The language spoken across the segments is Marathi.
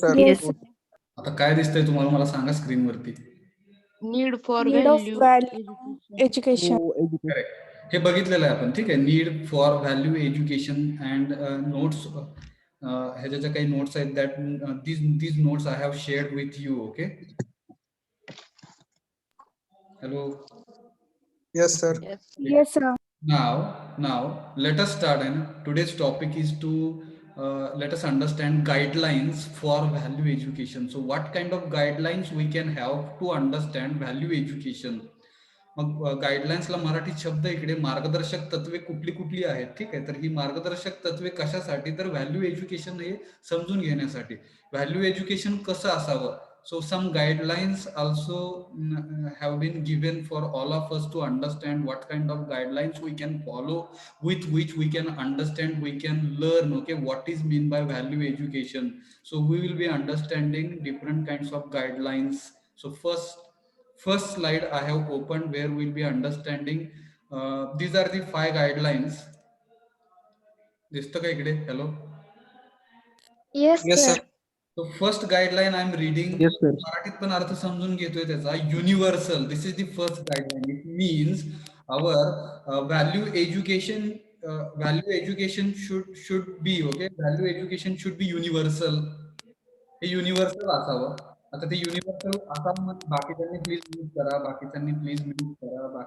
Yes. आता काय दिसतंय तुम्हाला, मला सांगा स्क्रीन वरती. Need for Need of value value education. education. Correct, हे बघितलेलं आहे आपण. ठीक आहे, need for value education and notes. ह्याच्या ज्या काही नोट्स आहेत that these notes I have shared with you. Okay, hello. Yes, sir. Yes. Yes, sir. Now let us start, and today's topic is to let us understand guidelines for value education. So what kind of guidelines we can have to understand value education? मग गाईडलाईन्सला मराठी शब्द इकडे मार्गदर्शक तत्वे कुठली कुठली आहेत. ठीक आहे, तर ही मार्गदर्शक तत्वे कशासाठी, तर व्हॅल्यू एज्युकेशन हे समजून घेण्यासाठी. व्हॅल्यू एज्युकेशन कसं असावं. So some guidelines also have been given for all of us to understand what kind of guidelines we can follow, with which we can understand, we can learn, okay, what is mean by value education. So we will be understanding different kinds of guidelines. So first slide I have opened, where we'll be understanding these are the 5 guidelines. दिसतं का इकडे? Hello. Yes, Yes, sir. sir. So first guideline I am reading. Yes, sir. मराठीत पण अर्थ समजून घेतोय त्याचा. Universal. This is the first guideline. It means our value education. Value education should be, okay. Value education should be universal. हे युनिव्हर्सल असावं. आता ते युनिव्हर्सल असावं म्हणजे बाकीच्यांनी प्लीज म्यूट करा, बाकीच्यांनी प्लीज म्यूट करा.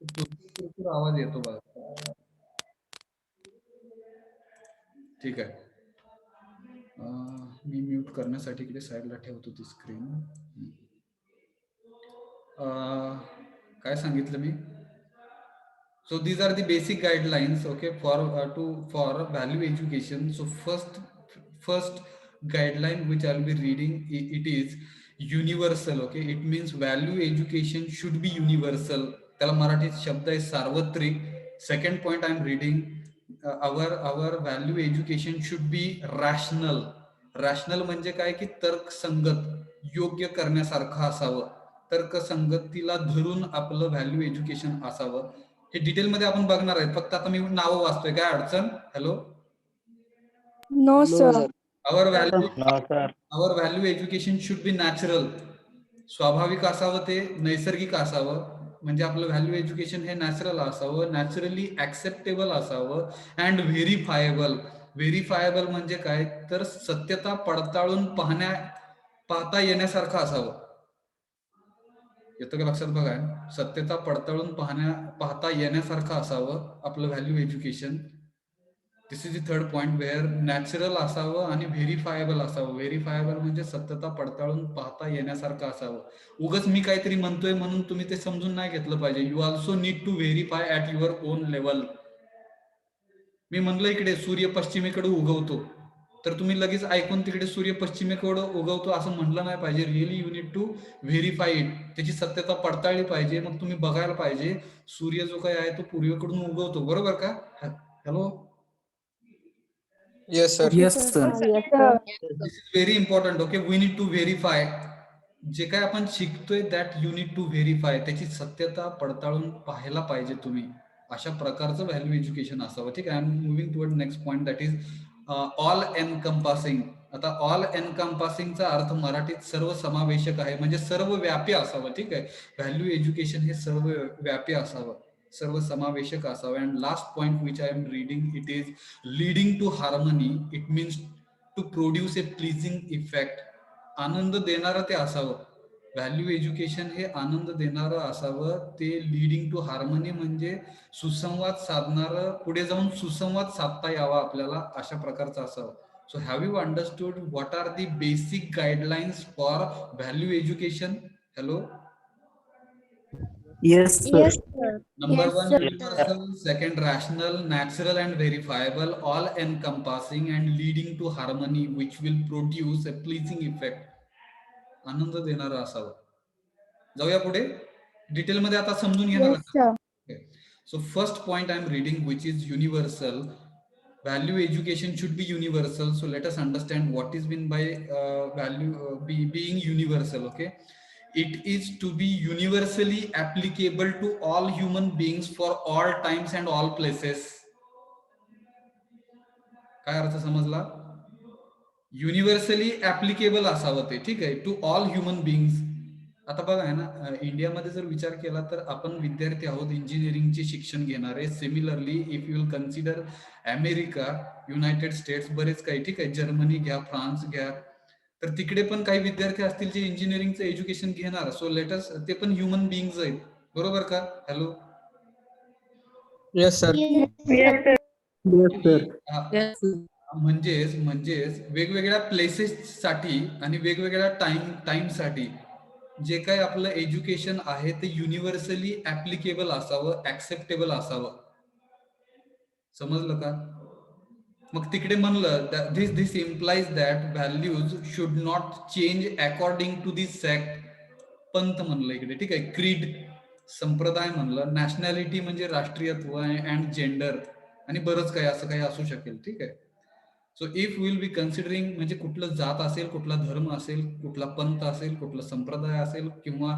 भरपूर आवाज येतो बघा. ठीक आहे, मी म्यूट करण्यासाठी इकडे साईडला ठेवतो ती स्क्रीन. काय सांगितलं मी. So these are the basic guidelines, okay, for value education. So first guideline which I'll be reading, it is universal. Okay, it means value education should be universal. त्याला मराठीत शब्द आहे सार्वत्रिक. Second point I'm reading, our value education should be rational. Rational म्हणजे काय की तर्कसंगत, योग्य करण्यासारखं असावं. तर्कसंगतीला धरून आपलं व्हॅल्यू एज्युकेशन असावं. हे डिटेलमध्ये आपण बघणार आहेत. फक्त आता मी नावं वाचतोय, काय अडचण. Hello. No, sir. our value education should be natural. स्वाभाविक असावं, ते नैसर्गिक असावं. म्हणजे आपलं व्हॅल्यू एज्युकेशन हे नॅचरल असावं, नॅचरली ऍक्सेप्टेबल असावं, अँड व्हेरीफायबल. व्हेरीफायबल म्हणजे काय, तर सत्यता पडताळून पाहता येण्यासारखं असावं. येतं का लक्षात? बघा, सत्यता पडताळून पाहता येण्यासारखं असावं आपलं value education. This is the third point, where natural असावं आणि व्हेरीफायबल असावं. व्हेरीफायबल म्हणजे सत्यता पडताळून पाहता येण्यासारखं असावं. उगाच मी काहीतरी म्हणतोय म्हणून तुम्ही ते समजून नाही घेतलं पाहिजे. You also need to verify at your own level. मी म्हणलं इकडे सूर्य पश्चिमेकडे उगवतो, तर तुम्ही लगेच ऐकून तिकडे सूर्य पश्चिमेकडे उगवतो असं म्हटलं नाही पाहिजे. Really you need to verify it. त्याची सत्यता पडताळली पाहिजे. मग तुम्ही बघायला पाहिजे सूर्य जो काही आहे तो पूर्वेकडून उगवतो, बरोबर का? Hello. Yes, sir. Yes, sir. Yes, sir. This is very important. Okay, we need to verify. जे काय आपण शिकतोय that you need to verify. त्याची सत्यता पडताळून पाहायला पाहिजे तुम्ही. अशा प्रकारचं व्हॅल्यू एज्युकेशन असावं. ठीक आहे. I am moving toward next point, that is all encompassing. आता ऑल एनकम्पासिंगचा अर्थ मराठीत सर्व समावेशक आहे, म्हणजे सर्व व्यापी असावं. ठीक आहे, व्हॅल्यू एज्युकेशन हे सर्व व्यापी असावं, सर्व समावेशक असावं. And last point which I am reading, it is leading to harmony. It means to produce a pleasing effect. आनंद देणारं ते असावं. व्हॅल्यू एज्युकेशन हे आनंद देणारं असावं. ते लीडिंग टू हार्मनी म्हणजे सुसंवाद साधणारं, पुढे जाऊन सुसंवाद साधता यावा आपल्याला, अशा प्रकारचं असावं. So have you understood what are the basic guidelines for value education? Hello. Yes, sir. Yes, sir. Number Yes, one, sir. universal. Second, rational, natural and verifiable, all encompassing and leading to harmony, which will produce a pleasing effect. आनंद देणारा असावं. जाऊया पुढे डिटेलमध्ये, आता समजून घेणार. Yes, sir. So first point I'm reading, which is universal. Value education should be universal. So let us understand what is meant by being universal. Okay, it is to be universally applicable to all human beings for all times and all places. काय अर्थ समजला? युनिव्हर्सली ऍप्लिकेबल असावं ते, ठीक आहे, टू ऑल ह्युमन बिंग्स. आता बघा आहे ना, इंडियामध्ये जर विचार केला तर आपण विद्यार्थी आहोत, इंजिनिअरिंगचे शिक्षण घेणारे. Similarly if you will consider America, United states, बरेच काही, ठीक आहे, जर्मनी घ्या, फ्रान्स घ्या, तर तिकडे पण काही विद्यार्थी असतील जे इंजिनिअरिंगचं एज्युकेशन घेणार. सो लेटस, ते पण ह्युमन बिंग्स आहेत, बरोबर का? Hello. Yes, sir. Yes, sir. Yes, sir. म्हणजेच वेगवेगळ्या प्लेसेस साठी आणि वेगवेगळ्या टाइमसाठी जे काही आपलं एज्युकेशन आहे ते युनिव्हर्सली ऍप्लिकेबल असावं, ऍक्सेप्टेबल असावं. समजलं का? मग तिकडे म्हणलं this implies that values should not change according to the sect. पंथ म्हणलं इकडे, ठीक आहे, क्रीड संप्रदाय म्हणलं, नॅशनॅलिटी म्हणजे राष्ट्रीयत्व अँड जेंडर, आणि बरंच काही असं काही असू शकेल, ठीक आहे. So if will be considering म्हणजे कुठलं जात असेल, कुठला धर्म असेल, कुठला पंथ असेल, कुठला संप्रदाय असेल, किंवा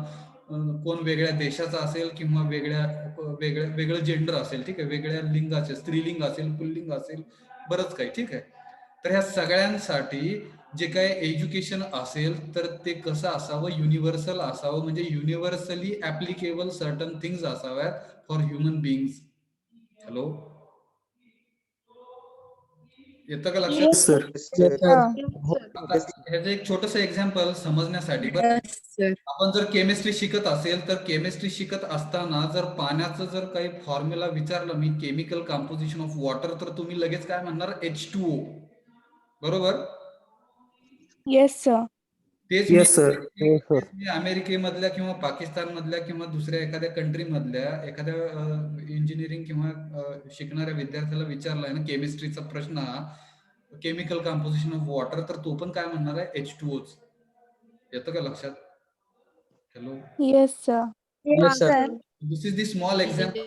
कोण वेगळ्या देशाचा असेल, किंवा वेगळं जेंडर असेल, ठीक आहे, वेगळ्या लिंगाचे, स्त्रीलिंग असेल, पुल्लिंग असेल, बरंच काही, ठीक आहे. तर ह्या सगळ्यांसाठी जे काही एज्युकेशन असेल तर ते कसं असावं, युनिव्हर्सल असावं, म्हणजे युनिव्हर्सली ऍप्लिकेबल सर्टन थिंग्स असाव्यात फॉर ह्युमन बिंग्स. हॅलो, येतं का लक्षात? Yes, Sir. Yes, sir. आता ह्याचं एक छोटस एक्झाम्पल समजण्यासाठी, आपण जर केमिस्ट्री शिकत असेल तर केमिस्ट्री शिकत असताना जर पाण्याचं जर काही फॉर्म्युला विचारलं मी, केमिकल कंपोजिशन ऑफ वॉटर, तर तुम्ही लगेच काय म्हणणार? H2O, बरोबर? Yes, sir. तेच Yes, sir. Yes, sir. मी अमेरिकेमधल्या किंवा पाकिस्तान मधल्या किंवा दुसऱ्या एखाद्या कंट्री मधल्या एखाद्या इंजिनिअरिंग किंवा शिकणाऱ्या विद्यार्थ्याला विचारलाय ना केमिस्ट्रीचा प्रश्न हा, केमिकल कंपोजिशन ऑफ वॉटर, तर तो पण काय म्हणणार आहे? H2Oच. येतं का लक्षात? Hello. Yes, sir. Yes, sir. This is the small example.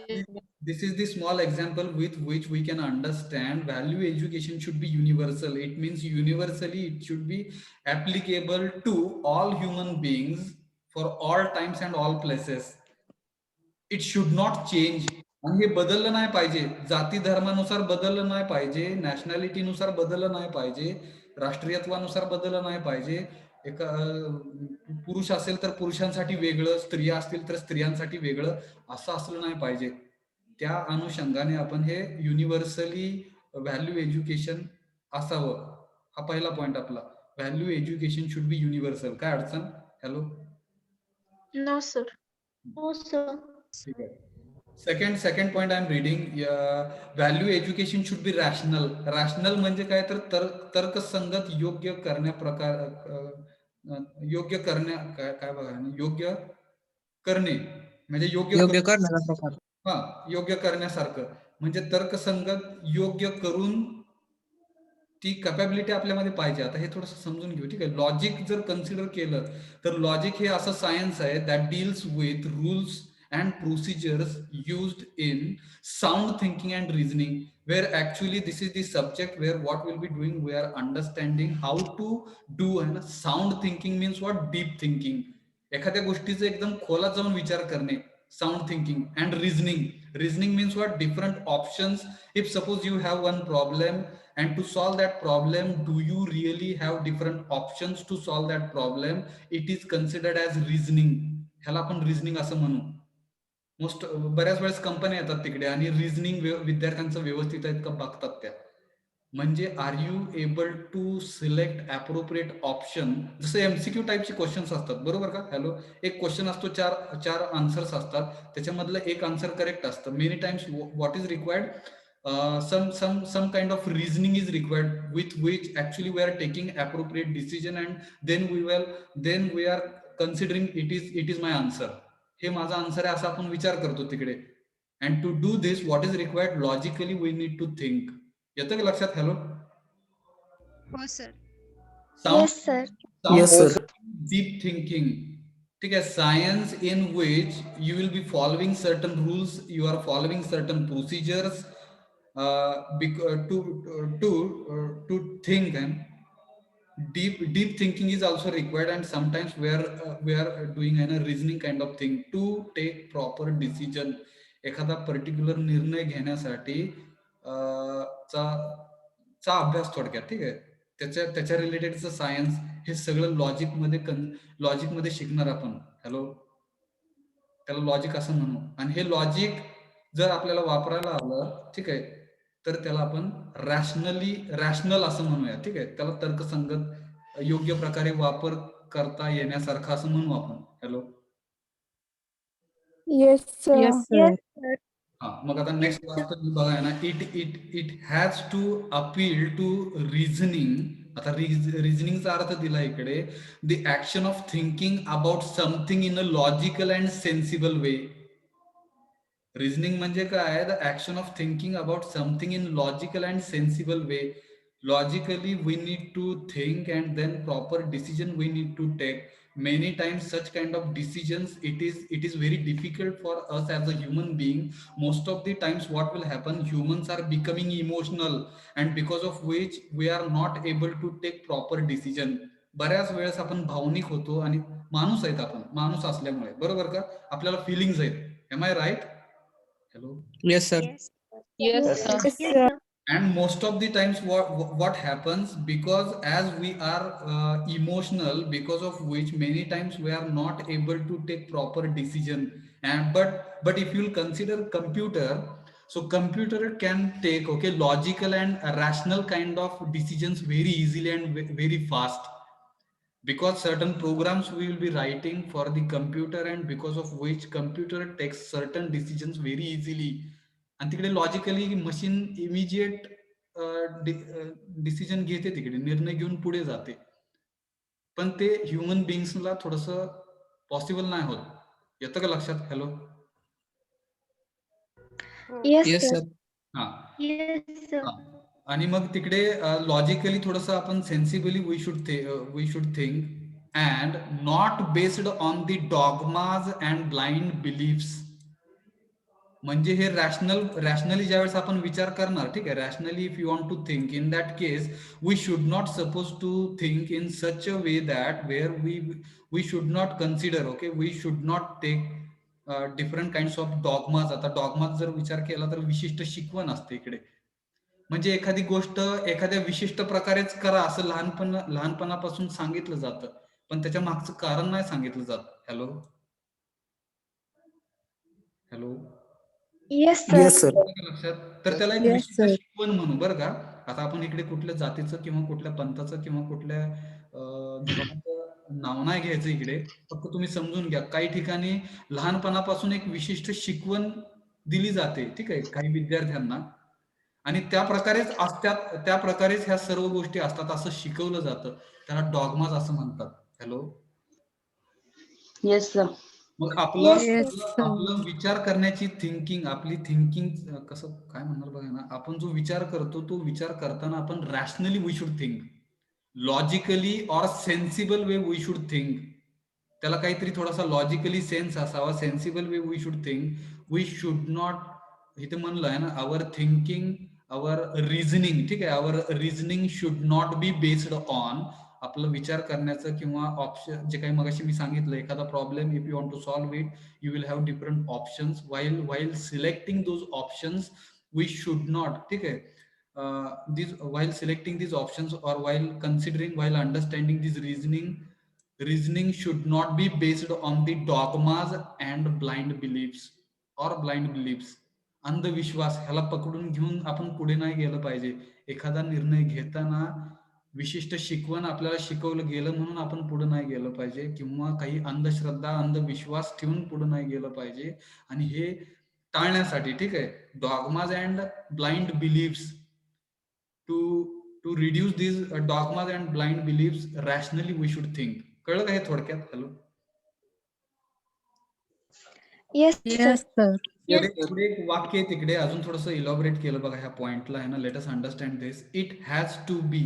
This is the small example with which we can understand value education should be universal. It means universally it should be applicable to all human beings for all times and all places. It should not change. आणि हे बदललं नाही पाहिजे, जाती धर्मानुसार बदललं नाही पाहिजे, नॅशनॅलिटीनुसार बदललं नाही पाहिजे, राष्ट्रीयत्वानुसार बदललं नाही पाहिजे. एका पुरुष असेल तर पुरुषांसाठी वेगळं, स्त्रिया असतील तर स्त्रियांसाठी वेगळं, असं असलं नाही पाहिजे. त्या अनुषंगाने आपण हे युनिव्हर्सली व्हॅल्यू एज्युकेशन असावं. हा पहिला पॉइंट आपला, value education should be universal. काय अडचण? हॅलो. No, sir. ठीक आहे. Second point I am reading, value education should be rational. Rational म्हणजे काय? तर तर्कसंगत, योग्य करण्या प्रकार, योग्य करण्या काय बघा, योग्य करणे म्हणजे योग्य करण्याचा प्रकार. हा, योग्य करण्यासारखं म्हणजे तर्कसंगत, योग्य करून ती कॅपॅबिलिटी आपल्यामध्ये पाहिजे. आता हे थोडंसं समजून घेऊ, ठीक आहे. लॉजिक जर कन्सिडर केलं तर लॉजिक हे असं सायन्स आहे that deals with rules and procedures used in sound thinking and reasoning, where actually this is the subject where what we'll be doing, we are understanding how to do. and sound thinking means what? Deep thinking. एखाद्या गोष्टीचा एकदम खोलात जाऊन विचार करणे, sound thinking. and reasoning means what? Different options. If suppose you have one problem and to solve that problem, do you really have different options to solve that problem? It is considered as reasoning. ह्याला आपण रिझनिंग असं म्हणू. बऱ्याच वेळेस कंपन्या येतात तिकडे आणि रिझनिंग विद्यार्थ्यांचं व्यवस्थित आहेत का बघतात त्या. म्हणजे are you able to select appropriate option. जसं एमसीक्यू टाईपचे क्वेश्चन्स असतात, बरोबर का? हॅलो. एक क्वेश्चन असतो, चार आन्सर्स असतात, त्याच्यामधलं एक आन्सर करेक्ट असतं. Many times what is required, some kind of reasoning is required with which actually we are taking appropriate decision, and then we are considering it is my answer. हे माझा आन्सर आहे असं आपण विचार करतो तिकडे. And to do this what is required? Logically we need to think. येतं का लक्षात? हॅलो. हो sir. Yes, sir. Yes, sir. Deep thinking, ठीक आहे. Science in which you will be following certain rules, you are following certain procedures to think, and deep thinking is also required, and sometimes we are doing a reasoning kind of thing to take proper decision. एखादा पर्टिक्युलर निर्णय घेण्यासाठी चा अभ्यास थोडक्यात, ठीक आहे. त्याच्या रिलेटेडचं सायन्स हे सगळं लॉजिकमध्ये शिकणार आपण. हॅलो, त्याला लॉजिक असं म्हणू. आणि हे लॉजिक जर आपल्याला वापरायला आलं, ठीक आहे, तर त्याला आपण रॅशनल असं म्हणूया. ठीक आहे, त्याला तर्कसंगत योग्य प्रकारे वापर करता येण्यासारखं असं म्हणू आपण. Hello, Yes, sir. Yes, sir. हा, मग आता नेक्स्ट वाचतो मी बघा ना. It has to appeal to reasoning. आता रिझनिंगचा अर्थ दिला इकडे, the action of thinking about something in a logical and sensible way. Reasoning म्हणजे काय? The action of thinking about something in logical and sensible way. Logically we need to think and then proper decision we need to take. Many times such kind of decisions, it is very difficult for us as a human being. Most of the times what will happen, humans are becoming emotional, and because of which we are not able to take proper decision. बऱ्याच वेळेस आपण भावनिक होतो, आणि माणूस आहेत आपण, माणूस असल्यामुळे, बरोबर का, आपल्याला फिलिंग्स आहेत. Am I right? Hello. Yes, sir. Yes, sir. Yes, sir. And most of the times what happens, because as we are emotional, because of which many times we are not able to take proper decision. And but if you'll consider computer, so computer can take, okay, logical and rational kind of decisions very easily and very fast, because certain programs we will be writing for the computer, and because of which computer takes certain decisions very easily. आणि तिकडे लॉजिकली मशीन इमिजिएट डिसिजन घेते, तिकडे निर्णय घेऊन पुढे जाते. पण ते ह्युमन बिंग्सला थोडस पॉसिबल नाही होत. येतं का लक्षात? Hello. Yes, Yes, sir. sir. हा. Yes, sir. आणि मग तिकडे लॉजिकली थोडस आपण sensibly we should think and not based on the dogmas and blind beliefs. म्हणजे हे रॅशनली ज्यावेळेस आपण विचार करणार, ठीक आहे, rationally if you want to think, in that case we should not suppose to think in such a way that where we should not consider, okay, we should not take different kinds of dogmas. आता डॉगमाज जर विचार केला तर विशिष्ट शिकवण असते इकडे. म्हणजे एखादी गोष्ट एखाद्या विशिष्ट प्रकारेच करा असं लहानपणापासून सांगितलं जातं, पण त्याच्या मागचं कारण नाही सांगितलं जात. Hello. Hello. Yes, sir. Yes, sir. लक्षात? तर त्याला एक Yes, विशिष्ट sir. शिकवण म्हणू, बरं का. आता आपण इकडे कुठल्या जातीचं किंवा कुठल्या पंथाचं किंवा कुठल्या धर्माचं नाव नाही घ्यायचं इकडे. फक्त तुम्ही समजून घ्या, काही ठिकाणी लहानपणापासून एक विशिष्ट शिकवण दिली जाते, ठीक आहे, काही विद्यार्थ्यांना, आणि त्या प्रकारेच ह्या सर्व गोष्टी असतात असं शिकवलं जातं. त्याला डॉगमाज असं म्हणतात. हॅलो. Yes, sir. मग Yes, sir. आपलं विचार करण्याची आपली थिंकिंग कसं काय म्हणणार बघा ना, आपण जो विचार करतो तो विचार करताना आपण rationally we should think, logically or sensible way we should think. त्याला काहीतरी थोडासा लॉजिकली सेन्स असावा, sensible way we should think. We should not, इथे म्हणलं आहे ना, आवर थिंकिंग, आवर रिझनिंग, ठीक आहे, our reasoning should not be based on, आपलं विचार करण्याचं किंवा ऑप्शन जे काही मगाशी मी सांगितलं, एखादा problem if you want to solve it, you will have different options. While selecting those options we should not, ठीक आहे, while selecting these options or while considering, while understanding this reasoning should not be based on the dogmas and blind beliefs. अंधविश्वास ह्याला पकडून घेऊन आपण पुढे नाही गेलं पाहिजे. एखादा निर्णय घेताना विशिष्ट शिकवण आपल्याला शिकवलं गेलं म्हणून आपण पुढे नाही गेलं पाहिजे, किंवा काही अंधश्रद्धा, अंधविश्वास ठेवून पुढे नाही गेलं पाहिजे. आणि हे टाळण्यासाठी, ठीक आहे, dogmas and blind beliefs, to reduce these dogmas and blind beliefs, rationally we should think. कळलं का हे थोडक्यात? Hello. Yes, sir. Yes, sir. पुढे एक वाक्य आहे तिकडे, अजून थोडंसं इलॉबरेट केलं बघा ह्या पॉइंटला आहे ना. Let us understand this. It has to be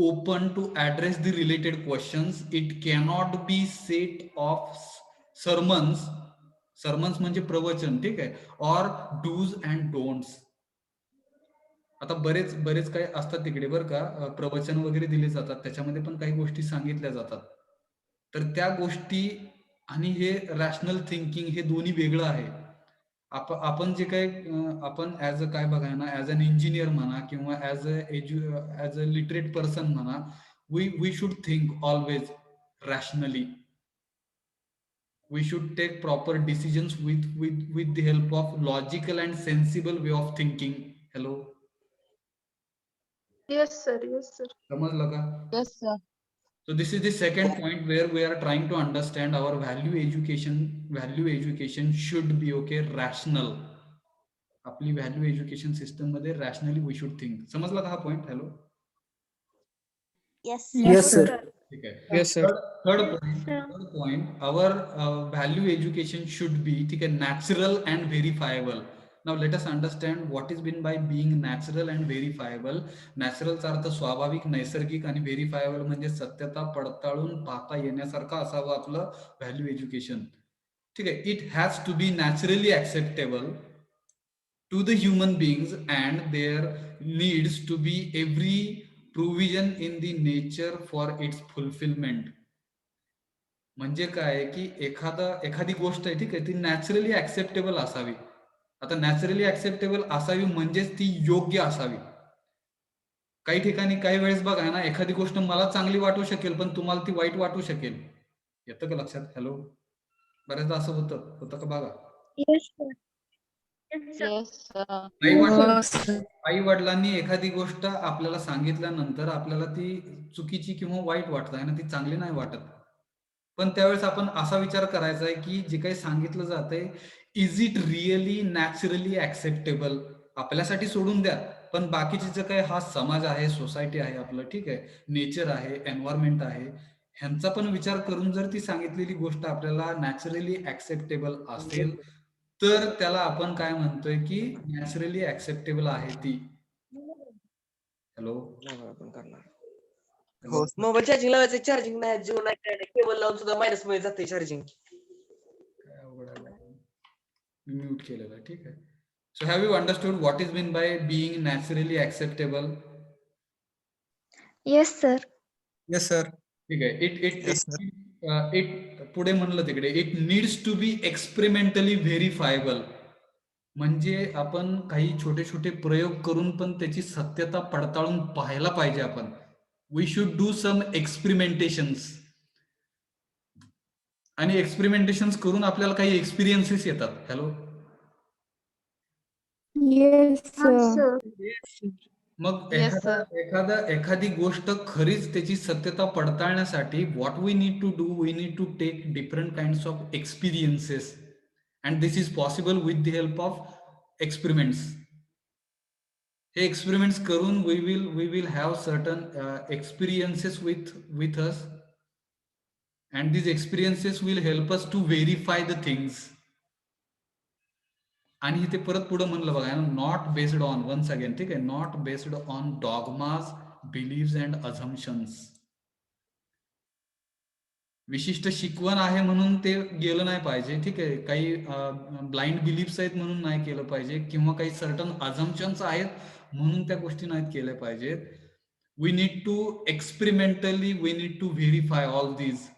open to address the related questions. It cannot be set of sermons म्हणजे प्रवचन, ठीक आहे, ऑर डूज अँड डोंट्स. आता बरेच काही असतात तिकडे, बरं का, प्रवचन वगैरे दिले जातात, त्याच्यामध्ये पण काही गोष्टी सांगितल्या जातात. तर त्या गोष्टी आणि हे रॅशनल थिंकिंग हे दोन्ही वेगळं आहे. आपण जे काही आपण ऍज अ काय बघा ना, ऍज अन इंजिनियर म्हणा किंवा ऍज अ लिटरेट पर्सन म्हणा, we should think always rationally. We should take proper decisions with the help of logical and sensible way of thinking. Hello, Yes, sir. Yes, sir. समजलं का? Yes, sir. So this is the second point where we are trying to understand our value education. Value education should be rational. आपली व्हॅल्यू एज्युकेशन सिस्टम मध्ये रॅशनली वी शुड थिंक. समजला का हा point? Hello, Yes, Yes, sir. ठीक आहे. Yes, sir. Third sir. Point, our value education should be, ठीक आहे, natural and verifiable. Now let us understand what is meant by being natural and verifiable. Natural चा अर्थ स्वाभाविक, नैसर्गिक, आणि व्हेरिफायबल म्हणजे सत्यता पडताळून पाहता येण्यासारखं असावं आपलं व्हॅल्यू एज्युकेशन. ठीक आहे. It has to be naturally acceptable to the human beings and there needs to be every provision in the nature for its fulfillment. म्हणजे काय की एखादी गोष्ट आहे, ठीक आहे, ती नॅचरली ऍक्सेप्टेबल असावी. आता नॅचरली ऍक्सेप्टेबल असावी म्हणजेच ती योग्य असावी. काही ठिकाणी काही वेळेस बघा ना, एखादी गोष्ट मला चांगली वाटू शकेल पण तुम्हाला ती वाईट वाटू शकेल. येतं का लक्षात? हॅलो, बऱ्याचदा असं होतं का बघा? Yes, sir. Yes, sir. Yes, sir. हो, sir. आई वडिलांनी एखादी गोष्ट आपल्याला सांगितल्यानंतर आपल्याला ती चुकीची किंवा वाईट वाटत आहे ना, ती चांगली नाही वाटत. पण त्यावेळेस आपण असा विचार करायचा आहे की जे काही सांगितलं जातंय, is it really naturally acceptable? आपल्यासाठी सोडून द्या, पण बाकीचे जे काही हा समाज आहे, सोसायटी आहे आपलं, ठीक आहे, नेचर आहे, एन्व्हायरमेंट आहे, ह्यांचा पण विचार करून जर ती सांगितलेली गोष्ट आपल्याला नॅचरली ऍक्सेप्टेबल असेल तर त्याला आपण काय म्हणतोय की नॅचरली ऍक्सेप्टेबल आहे ती. हॅलो, हो, मोबाईल चार्जिंग लावायचं, चार्जिंग नाही, जीव नाही, काय नाही, केबल लावून सुद्धा मायनस मध्ये जाते चार्जिंग. काय अवघड आहे बाबा. मी म्यूट केलेलं आहे, ठीक आहे. So have you understood what is mean by being naturally acceptable? Yes, sir. Yes, sir. ठीक आहे. Yes, sir. इट पुढे म्हणलं तिकडे, it needs to be experimentally verifiable. म्हणजे आपण काही छोटे छोटे प्रयोग करून पण त्याची सत्यता पडताळून पाहायला पाहिजे आपण. We should do some experimentations. आणि एक्सपेरिमेंटेशन्स करून आपल्याला काही एक्सपिरियन्सेस येतात. Hello, Yes, sir. मग Yes, sir. एखादी गोष्ट खरीच त्याची सत्यता पडताळण्यासाठी what we need to do, we need to take different kinds of experiences and this is possible with the help of experiments. हे एक्सपेरिमेंट्स करून we will have certain experiences with us and this experiences will help us to verify the things. आणि ते परत पुढे म्हणलं बघा, not based on, once again, ठीक आहे, not based on dogmas, beliefs and assumptions. विशिष्ट शिकवण आहे म्हणून ते गेलं नाही पाहिजे, ठीक आहे, काही ब्लाइंड बिलीफ्स आहेत म्हणून नाही केलं पाहिजे, किंवा काही सर्टन अझम्पशन्स आहेत म्हणून त्या गोष्टी नाहीत केल्या पाहिजेत. We need to experimentally, we need to verify all these.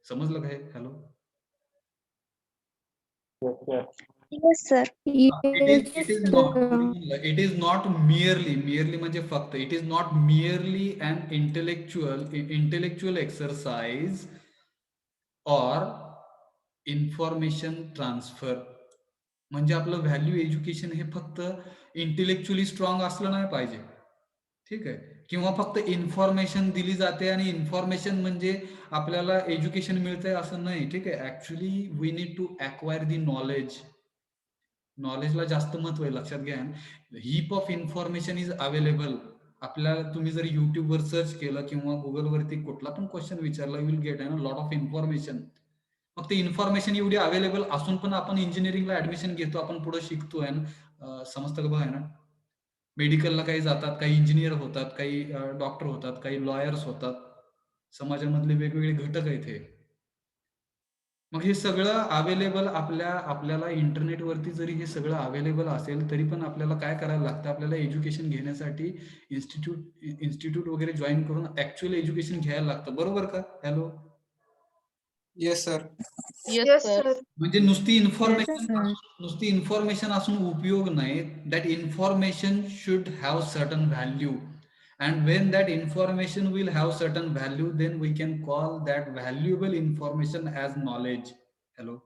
समजलं काय? Hello, Yes, sir. It is not merely म्हणजे फक्त, it is not merely an intellectual exercise or information transfer. म्हणजे आपलं व्हॅल्यू एज्युकेशन हे फक्त इंटेलेक्च्युअली स्ट्रॉंग असलं नाही पाहिजे, ठीक आहे, किंवा फक्त इन्फॉर्मेशन दिली जाते आणि इन्फॉर्मेशन म्हणजे आपल्याला एज्युकेशन मिळतंय असं नाही, ठीक आहे. Actually we need to acquire the knowledge. नॉलेजला जास्त महत्व आहे, लक्षात घ्या. Heap of information is available. आपल्याला तुम्ही जर युट्यूबवर सर्च केलं किंवा गुगलवरती कुठला पण क्वेश्चन विचारला, you will get lot of information. मग ते इन्फॉर्मेशन एवढी अवेलेबल असून पण आपण इंजिनिअरिंगला ऍडमिशन घेतो, आपण पुढे शिकतोय, समजतं का बघा ना. मेडिकलला काही जातात, काही इंजिनियर होतात, काही डॉक्टर होतात, काही लॉयर्स होतात, समाजामधले वेगवेगळे घटक आहेत हे. मग हे सगळं अवेलेबल आपल्याला इंटरनेटवरती जरी हे सगळं अवेलेबल असेल तरी पण आपल्याला काय करायला लागतं, आपल्याला एज्युकेशन घेण्यासाठी इन्स्टिट्यूट वगैरे जॉईन करून ऍक्च्युअल एज्युकेशन घ्यायला लागतं, बरोबर का? Hello, Yes, sir. Yes, Yes, sir. sir. म्हणजे नुसती Yes, इन्फॉर्मेशन असून उपयोग नाही. That information should have certain value, and when that information will have certain value, then we can call that valuable information as knowledge. Hello,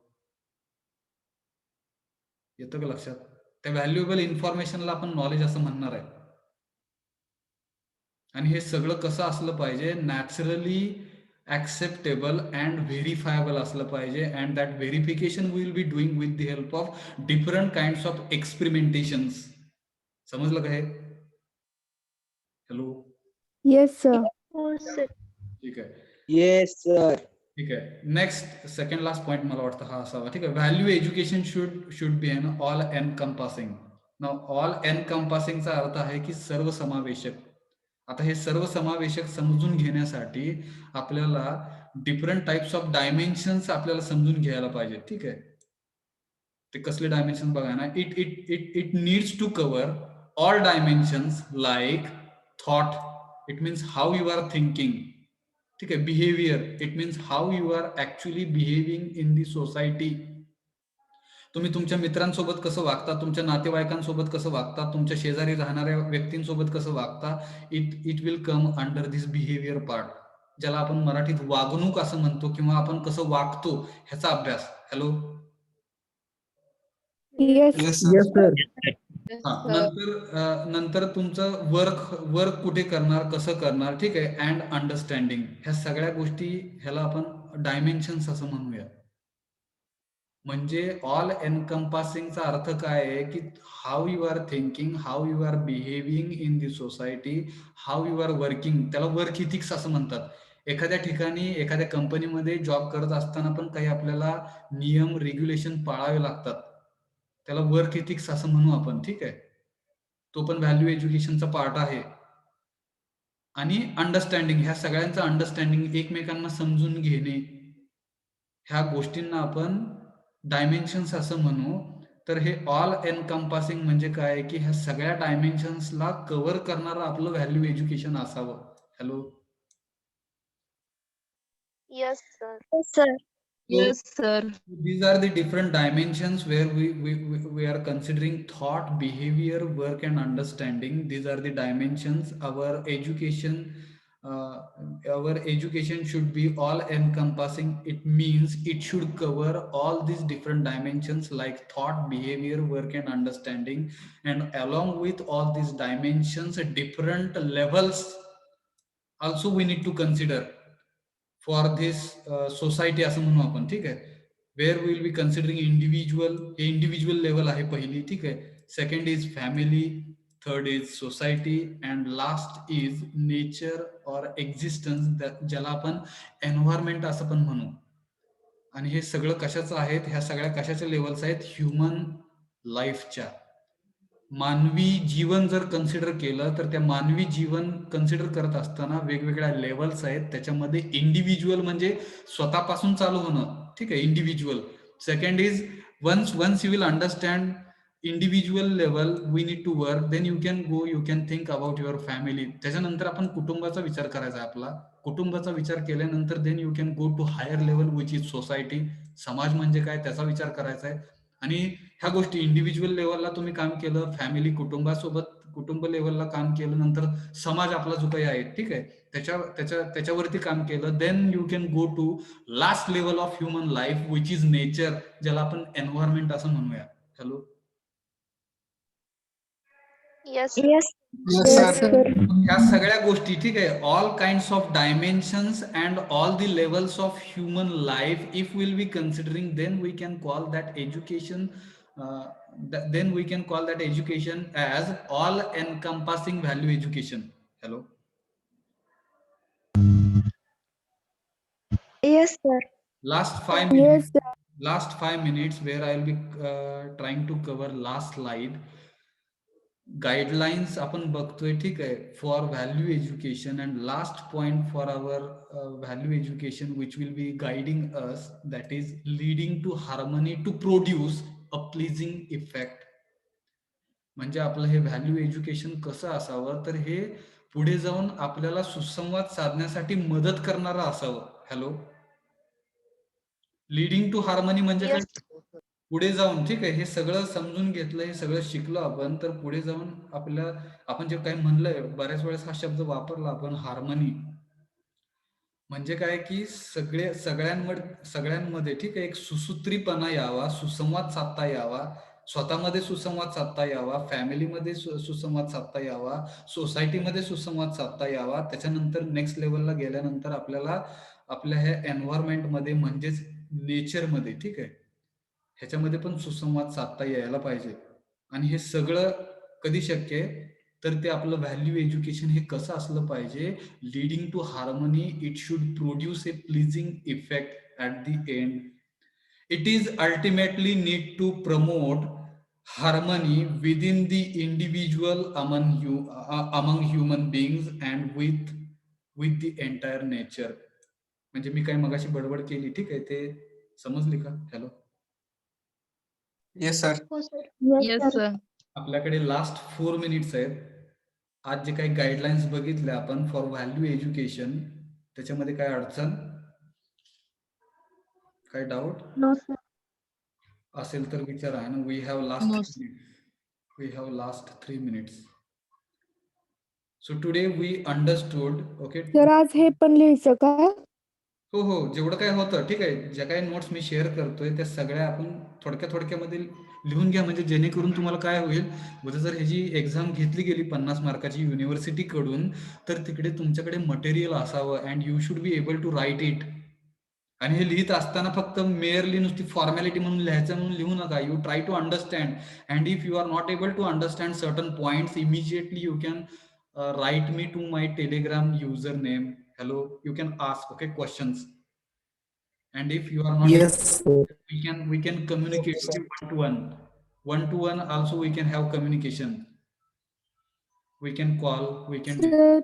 येतं का लक्षात? त्या व्हॅल्युएबल इन्फॉर्मेशनला आपण नॉलेज असं म्हणणार आहे. आणि हे सगळं कसं असलं पाहिजे? नॅचरली ॲक्सेप्टेबल अँड व्हेरीफायबल असलं पाहिजे, and that verification will be doing with the help of different kinds of experimentations. समजलं का हे? Hello, Yes, sir. हो सर. ठीक आहे. Yes sir. ठीक आहे. नेक्स्ट सेकंड लास्ट पॉईंट मला वाटतं हा असावा. ठीक आहे. Value education should be an all encompassing. Now all एनकम्पासिंगचा अर्थ आहे की सर्वसमावेशक. आता हे सर्वसमावेशक समजून घेण्यासाठी आपल्याला डिफरंट टाइप्स ऑफ डायमेन्शन्स आपल्याला समजून घ्यायला पाहिजे. ठीक आहे. ते कसले डायमेन्शन बघा ना. It needs to cover all dimensions like thought, it means how you are thinking. ठीक आहे. Behaviour, it means how you are actually behaving in the society. तुम्ही तुमच्या मित्रांसोबत कसं वागता, तुमच्या नातेवाईकांसोबत कसं वागता, तुमच्या शेजारी राहणाऱ्या व्यक्तींसोबत कसं वागता, it will come under this behaviour part, ज्याला आपण मराठीत वागणूक असं म्हणतो, किंवा आपण कसं वागतो ह्याचा अभ्यास. Hello, Yes. Yes, sir. हा. नंतर तुमचं वर्क कुठे करणार, कसं करणार. ठीक आहे. अँड अंडरस्टँडिंग, ह्या सगळ्या गोष्टी ह्याला आपण डायमेन्शन्स असं म्हणूया. म्हणजे ऑल एनकम्पासिंगचा अर्थ काय आहे की how you are thinking, how you are behaving in the society, how you are working. त्याला वर्क इथिक्स असं म्हणतात. एखाद्या ठिकाणी एखाद्या कंपनीमध्ये जॉब करत असताना पण काही आपल्याला नियम रेग्युलेशन पाळावे लागतात. त्याला वर्क इथिक्स असं म्हणू आपण. ठीक आहे. तो पण व्हॅल्यू एज्युकेशनचा पार्ट आहे. आणि अंडरस्टँडिंग, ह्या सगळ्यांचं अंडरस्टँडिंग, एकमेकांना समजून घेणे, ह्या गोष्टींना आपण डायमेन्शन्स असं म्हणू. तर हे ऑल एनकम्पासिंग म्हणजे काय की ह्या सगळ्या डायमेन्शन्सला कव्हर करणारं आपलं व्हॅल्यू एज्युकेशन असावं. Hello, Yes, sir. Yes, sir. yes, sir. these are the different dimensions where we are considering thought, behavior, work and understanding. These are the dimensions. Our education should be all encompassing. It means it should cover all these different dimensions like thought, behavior, work and understanding, and along with all these dimensions different levels also we need to consider for this society असं म्हणू आपण. ठीक आहे. Where will be considering individual, हे इंडिव्हिज्युअल लेवल आहे पहिली. ठीक आहे. Second is family, third is society, and last is nature or existence, ज्याला आपण एन्व्हायरमेंट असं पण म्हणू. आणि हे सगळं कशाचं आहेत? ह्या सगळ्या कशाच्या लेवल्स आहेत? ह्युमन लाईफच्या. मानवी जीवन जर कन्सिडर केलं तर त्या मानवी जीवन कन्सिडर करत असताना वेगवेगळ्या लेवल्स आहेत. त्याच्यामध्ये इंडिव्हिज्युअल म्हणजे स्वतःपासून चालू होणं. ठीक आहे. Individual. Second is once you will understand individual level, we need to work, then you can think about your family. त्याच्यानंतर आपण कुटुंबाचा विचार करायचा आहे आपला. कुटुंबाचा विचार केल्यानंतर then you can go to higher level which is society. समाज म्हणजे काय त्याचा विचार करायचा आहे. आणि ह्या गोष्टी इंडिव्हिज्युअल लेवलला तुम्ही काम केलं, फॅमिली कुटुंबासोबत कुटुंब लेवलला काम केलं, नंतर समाज आपला जो काही आहे. ठीक आहे. त्याच्यावरती काम केलं, then you can go to last level of human life which is nature, ज्याला आपण एन्व्हायरमेंट असं म्हणूया. Hello, Yes. Yes. Yes, Yes, sir. sir. ह्या सगळ्या गोष्टी. ठीक आहे. All kinds of dimensions and all the levels of human life if will be considering, then we can call that education, then we can call that education as all encompassing value education. Hello, Yes, sir. last 5 minutes, Yes, sir. last 5 minutes where I'll be trying to cover last slide. Guidelines आपण बघतोय. ठीक आहे. For value education, and last point for our value education which will be guiding us, that is leading to harmony to produce a pleasing effect. म्हणजे आपलं हे व्हॅल्यू एज्युकेशन कसं असावं, तर हे पुढे जाऊन आपल्याला सुसंवाद साधण्यासाठी मदत करणारं असावं. हॅलो, लिडिंग टू हार्मनी म्हणजे काय? Yes. पुढे जाऊन, ठीक आहे, हे सगळं समजून घेतलं, हे सगळं शिकलो आपण, तर पुढे जाऊन आपण जे काही म्हणलंय, बऱ्याच वेळेस हा शब्द वापरला आपण, हार्मनी म्हणजे काय की सगळ्यांमध्ये ठीक आहे एक सुसूत्रीपणा यावा, सुसंवाद साधता यावा, स्वतःमध्ये सुसंवाद साधता यावा, फॅमिलीमध्ये सुसंवाद साधता यावा, सोसायटीमध्ये सुसंवाद साधता यावा. त्याच्यानंतर नेक्स्ट लेवलला गेल्यानंतर आपल्याला आपल्या ह्या एन्व्हायरमेंटमध्ये म्हणजेच नेचरमध्ये, ठीक आहे, ह्याच्यामध्ये पण सुसंवाद साधता यायला पाहिजे. आणि हे सगळं कधी शक्य आहे? तर ते आपलं व्हॅल्यू एज्युकेशन हे कसं असलं पाहिजे? Leading to harmony, it should produce a pleasing effect at the end. It is ultimately need to promote harmony within the individual, among human beings and with the entire nature. म्हणजे मी काही मगाशी बडबड केली, ठीक आहे, ते समजली का? Hello, yes sir. हो सर. Yes, sir. आपल्याकडे लास्ट 4 मिनिट्स आहेत. आज जे काही गाईडलाईन्स बघितल्या आपण फॉर व्हॅल्यू एज्युकेशन, त्याच्यामध्ये काय अडचण, काय डाऊट No sir. असेल तर विचारा. ना we have No, last 3 minutes. So today we understood. Okay, तर आज हे पण लिहायचं का? हो हो, जेवढं काय होतं, ठीक आहे, ज्या काही नोट्स मी शेअर करतोय त्या सगळ्या आपण थोडक्यामध्ये लिहून घ्या, म्हणजे जेणेकरून तुम्हाला काय होईल, उद्या जर ह्याची एक्झाम घेतली गेली 50 मार्काची युनिव्हर्सिटीकडून, तर तिकडे तुमच्याकडे मटेरियल असावं and you should be able to write it. आणि हे लिहित असताना फक्त मेअरली नुसती फॉर्मॅलिटी म्हणून लिहायचं म्हणून लिहू नका. You try to understand, and if you are not able to understand certain points, immediately you can write me to my telegram username. Hello, you can ask okay questions, and if you are not Yes, sir. we can communicate okay, one to one also we can have communication, we can call, we can sir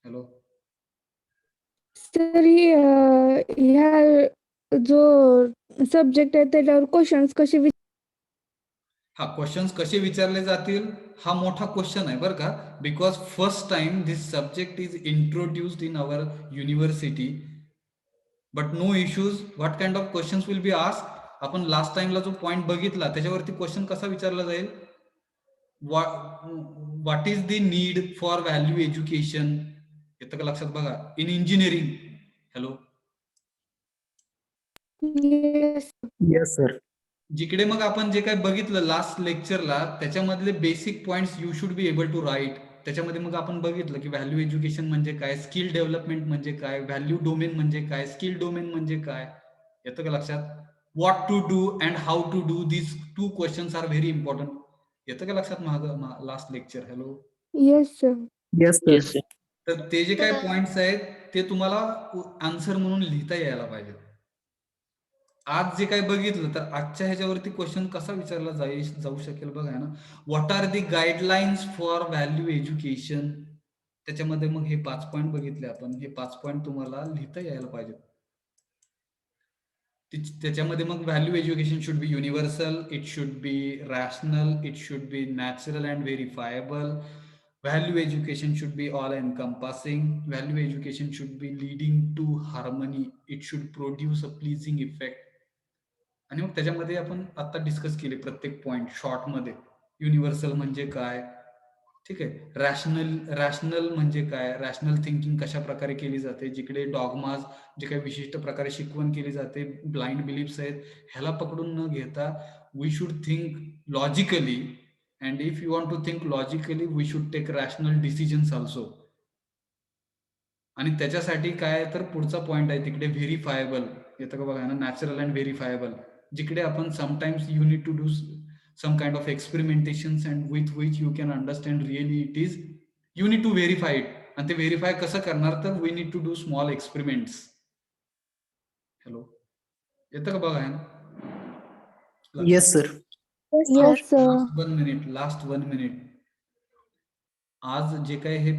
hello. ह्या जो सब्जेक्ट आहे त्याच्यावर क्वेश्चन्स कसे हा, क्वेश्चन्स कसे विचारले जातील हा मोठा क्वेश्चन आहे बरं का, because first time this subject is introduced in our university. But no issues. What kind of questions will be asked? आपण लास्ट टाइमला जो पॉइंट बघितला त्याच्यावरती क्वेश्चन कसा विचारला जाईल? What is the need for value education? येतं का लक्षात? बघा, in engineering. Hello, yes sir. जिकडे मग आपण जे काही बघितलं लास्ट लेक्चरला त्याच्यामधले basic points you should be able to write. त्याच्यामध्ये मग आपण बघितलं की व्हॅल्यू एज्युकेशन म्हणजे काय, स्किल डेव्हलपमेंट म्हणजे काय, व्हॅल्यू डोमेन म्हणजे काय, स्किल डोमेन म्हणजे काय. येतं का लक्षात? What to do and how to do, this 2 questions are very important. येतं का लक्षात last lecture? Hello, yes sir. Yes sir. तर ते जे काही पॉइंट्स आहेत ते तुम्हाला आन्सर म्हणून लिहिता यायला पाहिजे. आज जे काही बघितलं तर आजच्या ह्याच्यावरती क्वेश्चन कसा विचारला जाऊ शकेल बघा ना, what are the guidelines for value education. त्याच्यामध्ये मग हे 5 पॉइंट बघितले आपण, हे 5 पॉइंट तुम्हाला लिहिता यायला पाहिजे. त्याच्यामध्ये मग value education should be universal, it should be rational, it should be natural and verifiable. Value education should be all encompassing. Value education should be leading to harmony. It should produce a pleasing effect. आणि मग त्याच्यामध्ये आपण आता डिस्कस केले प्रत्येक पॉइंट शॉर्टमध्ये. युनिव्हर्सल म्हणजे काय, ठीक आहे, रॅशनल म्हणजे काय, रॅशनल थिंकिंग कशा प्रकारे केली जाते, जिकडे डॉगमाज जे काही विशिष्ट प्रकारे शिकवण केली जाते, ब्लाइंड बिलीफ्स आहेत, ह्याला पकडून न घेता we should think logically. And if you want to think logically, we should take rational decisions also. आणि त्याच्यासाठी काय तर पुढचा पॉइंट आहे तिकडे व्हेरिफायबल. येतं का बघा ना, नॅचरल अँड व्हेरिफायबल, जिकडे आपण sometimes you need to do some kind of experimentations and with which you can understand really it is, you need to verify it. आणि ते व्हेरीफाय कसं करणार तर we need to do small experiments. Hello, येतं का बघा ना? Yes sir. Yes sir. Last 1 minute. आज जे काही हे